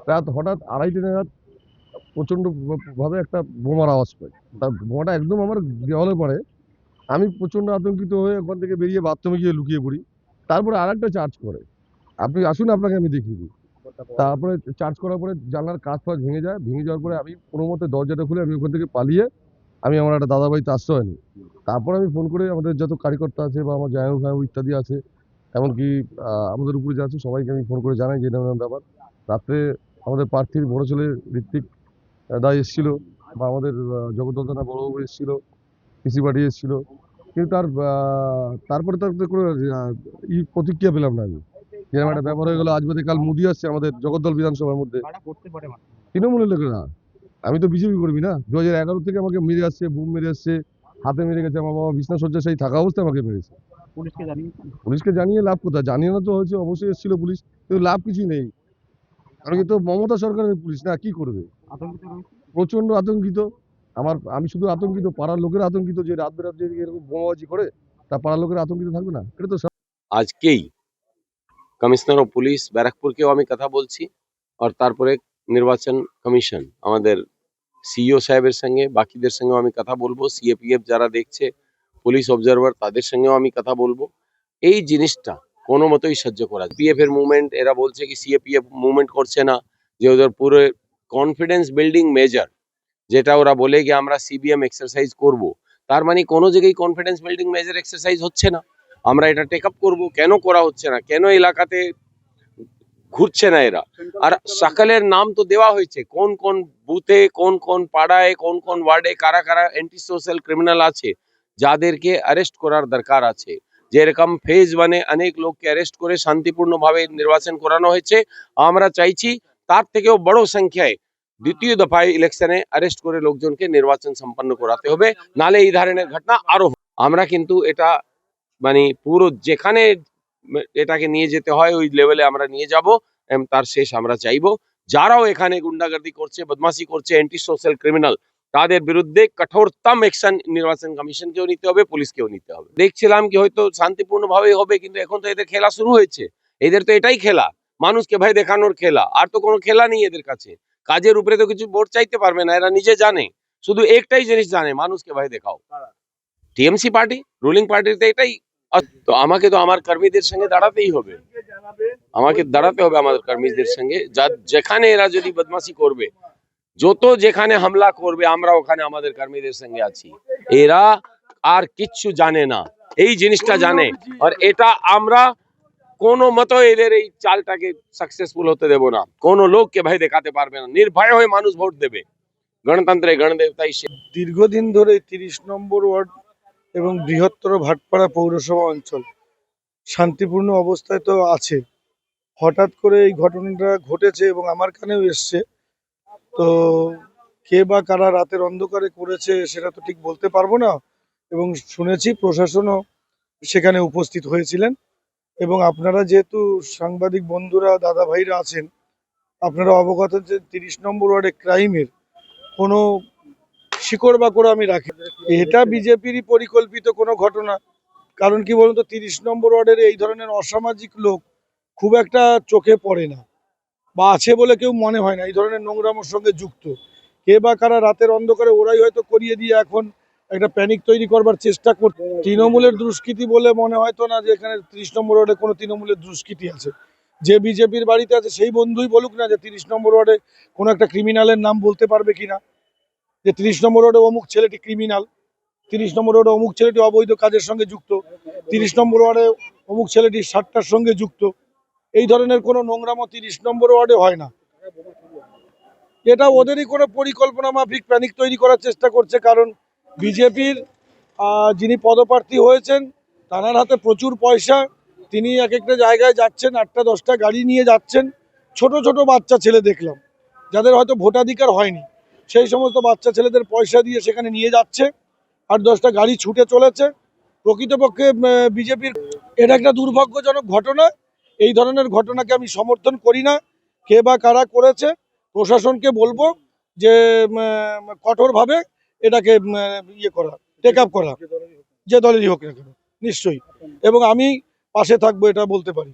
রাত হঠাৎ 2:30 নাগাদ প্রচণ্ড ভাবে একটা বোমার আওয়াজ পাই। তার বোমাটা একদম আমার দেওয়ালে পড়ে। আমি প্রচণ্ড আতঙ্কিত হয়ে ওখান থেকে বেরিয়ে বাথরুমে গিয়ে লুকিয়ে পড়ি। তারপরে আরেকটা চার্জ করে। আপনি আসুন, আপনাকে আমি দেখিয়ে দিই। তারপরে চার্জ করার পরে জানলার কাঁচ ফাঁচ ভেঙে যায়। ভেঙে যাওয়ার পরে আমি কোনোমতে দরজাটা খুলে আমি ওখান থেকে পালিয়ে আমি আমার একটা দাদাবাড়িতে আশ্রয় নিই। তারপরে আমি ফোন করে আমাদের যত কার্যকর্তা আছে বা আমার জামাই ভাই ইত্যাদি আছে, এমনকি আমাদের উপরে যা আছে সবাইকে আমি ফোন করে জানাই যে এরকম ব্যাপার। রাত্রে আমাদের প্রার্থীর বড় ছেলে ঋত্বিক দা এসেছিল, বা আমাদের জগদ্দলদানা বড়বাবু এসেছিল, পিসি পার্টি এসেছিল। কিন্তু তারপরে তার কোনো প্রতিক্রিয়া পেলাম না আমি। এরকম একটা ব্যাপার হয়ে গেল, আজ বাদে কাল মোদি আসছে আমাদের জগদ্দল বিধানসভার মধ্যে। তৃণমূলের লোকেরা, আমি তো বিজেপি কর্মী না। 2011 থেকে আমাকে মেরে আসছে, বুম মেরে আসছে, হাতে মেরে গেছে। আমার বাবা বিছনা শয্যাশায়ী থাকা অবস্থায় আমাকে মেরেছে। পুলিশকে জানিয়ে লাভ কোথায়? জানিয়ে না তো হয়েছে, অবশ্যই এসেছিল পুলিশ, কিন্তু লাভ কিছুই নেই। কারণ কি তো মমতা সরকারের পুলিশ না, কি করবে? প্রচন্ড আতঙ্কিত। আমি শুধু আতঙ্কিত, পাড়ার লোকেরা আতঙ্কিত যে রাত বেরাত যে এরকম বোমাবাজি করে, তা পাড়ার লোকেরা আতঙ্কিত থাকবে না? এটা তো আজকেই কমিশনার অফ পুলিশ ব্যারাকপুরকেও আমি কথা বলছি, আর তারপরে নির্বাচন কমিশন আমাদের সিইও সাহেবের সঙ্গে বাকিদের সঙ্গেও আমি কথা বলবো। সিএপিএফ যারা দেখছে, পুলিশ অবজারভার, তাদের সঙ্গেও আমি কথা বলবো। এই জিনিসটা কোনো মতোই সহ্য করা, পিএফ এর মুভমেন্ট, এরা বলছে কি সিএপিএফ মুভমেন্ট করছে না, যে ওদের পুরো কনফিডেন্স বিল্ডিং মেজার, যেটা ওরা বলে গিয়ে আমরা সিবিএম এক্সারসাইজ করব, তার মানে কোনো জায়গায় কনফিডেন্স বিল্ডিং মেজার এক্সারসাইজ হচ্ছে না। আমরা এটা টেক আপ করবো, কেন করা হচ্ছে না, কেন এলাকাতে ঘুরছে না এরা? আর সকালের নাম তো দেওয়া হয়েছে, কোন কোন বুথে, কোন কোন পাড়ায়, কোন কোন ওয়ার্ডে কারা কারা অ্যান্টি সোশ্যাল ক্রিমিনাল আছে, যাদেরকে অ্যারেস্ট করার দরকার আছে। যেরকম ফেজ 1-এ অনেক লোককে অ্যারেস্ট করে শান্তিপূর্ণভাবে নির্বাচন করানো হয়েছে, আমরা চাইছি তার থেকেও বড় সংখ্যায় দ্বিতীয় দফায় ইলেকশনে অ্যারেস্ট করে লোকজনকে নির্বাচন সম্পন্ন করাতে হবে, নালে এই ধরনের ঘটনা আরো আমরা কিন্তু এটা মানে পুরো যেখানে এটাকে নিয়ে যেতে হয় ওই লেভেলে আমরা নিয়ে যাব, তার শেষ আমরা চাইবো। যারাও এখানে গুন্ডাগর্দি করছে, বদমাশি করছে, অ্যান্টি সোশ্যাল ক্রিমিনাল, তাদের বিরুদ্ধে কঠোরতম অ্যাকশন নির্বাচন কমিশনকেও নিতে হবে, পুলিশকেও নিতে হবে। দেখছিলাম কি হয়তো শান্তিপূর্ণভাবেই হবে, কিন্তু এখন তো এদের খেলা শুরু হয়েছে। এদের তো এটাই খেলা, মানুষকে ভয় দেখানোর খেলা, আর তো কোনো খেলা নেই এদের কাছে। কাজের উপরে তো কিছু ভোট চাইতে পারবে না, এরা নিজে জানে, শুধু একটাই জিনিস জানে, মানুষকে ভয় দেখাও। টিএমসি পার্টি, রুলিং পার্টিতে এটাই। তো আমাকে তো আমার কর্মীদের সঙ্গে দাঁড়াতেই হবে, আমাকে দাঁড়াতে হবে আমাদের কর্মীদের সঙ্গে। যেখানে এরা যদি বদমাশি করবে, যত যেখানে হামলা করবে, আমরা ওখানে আমাদের কর্মীদের সঙ্গে আছি। এরা আর কিচ্ছু জানে না, এই জিনিসটা জানে, আর এটা আমরা কোনো মতো এদের এই চালটাকে সাকসেসফুল হতে দেব না। কোনো লোককে ভয় দেখাতে পারবে না, নির্ভয় হয়ে মানুষ ভোট দেবে। গণতন্ত্রে গণদেবতাই। দীর্ঘদিন ধরে 30 নম্বর ওয়ার্ড এবং বৃহত্তর ভাটপাড়া পৌরসভা অঞ্চল শান্তিপূর্ণ অবস্থায় তো আছে। হঠাৎ করে এই ঘটনাটা ঘটেছে এবং আমার কানেও এসছে। তো কে বা কারা রাতের অন্ধকারে করেছে সেটা তো ঠিক বলতে পারবো না, এবং শুনেছি প্রশাসনও সেখানে উপস্থিত হয়েছিলেন। এবং আপনারা যেহেতু সাংবাদিক বন্ধুরা, দাদা ভাইরা আছেন, আপনারা অবগত যে 30 নম্বর ওয়ার্ডে ক্রাইমের কোনো শিকড় বাকড় আমি রাখি। এটা বিজেপিরই পরিকল্পিত কোনো ঘটনা। কারণ কি বলুন তো, 30 নম্বর ওয়ার্ডের এই ধরনের অসামাজিক লোক খুব একটা চোখে পড়ে না, বা আছে বলে কেউ মনে হয় না এই ধরনের নোংরামোর সঙ্গে যুক্ত। কে বা কারা রাতের অন্ধকারে ওরাই হয়তো করিয়ে দিয়ে এখন একটা প্যানিক তৈরি করবার চেষ্টা করছে। তৃণমূলের দুষ্কৃতি বলে মনে হয়তো না যে এখানে 30 নম্বর ওয়ার্ডে কোনো তৃণমূলের দুষ্কৃতি আছে। যে বিজেপির বাড়িতে আছে সেই বন্ধুই বলুক না যে 30 নম্বর ওয়ার্ডে কোনো একটা ক্রিমিনালের নাম বলতে পারবে কিনা, যে 30 নম্বর ওয়ার্ডে অমুক ছেলেটি ক্রিমিনাল, 30 নম্বর ওয়ার্ডে অমুক ছেলেটি অবৈধ কাজের সঙ্গে যুক্ত, 30 নম্বর ওয়ার্ডে অমুক ছেলেটি সাতটার সঙ্গে যুক্ত। এই ধরনের কোনো নোংরামো 30 নম্বর ওয়ার্ডে হয় না। এটা ওদেরই কোনো পরিকল্পনা মাফিক প্যানিক তৈরি করার চেষ্টা করছে। কারণ বিজেপির যিনি পদপ্রার্থী হয়েছেন, তার হাতে প্রচুর পয়সা। তিনি এক একটা জায়গায় যাচ্ছেন, 8টা 10টা গাড়ি নিয়ে যাচ্ছেন। ছোট ছোট বাচ্চা ছেলে দেখলাম, যাদের হয়তো ভোটাধিকার হয়নি, সেই সমস্ত বাচ্চা ছেলেদের পয়সা দিয়ে সেখানে নিয়ে যাচ্ছে। 8-10টা গাড়ি ছুটে চলেছে। প্রকৃতপক্ষে বিজেপির এটা একটা দুর্ভাগ্যজনক ঘটনা। এই ধরনের ঘটনাকে আমি সমর্থন করি না। কে বা কারা করেছে, প্রশাসনকে বলবো যে কঠোরভাবে এটাকে করা, টেক আপ করা, যে দলেরই হোক না কেন, নিশ্চয়ই। এবং আমি পাশে থাকবো, এটা বলতে পারি।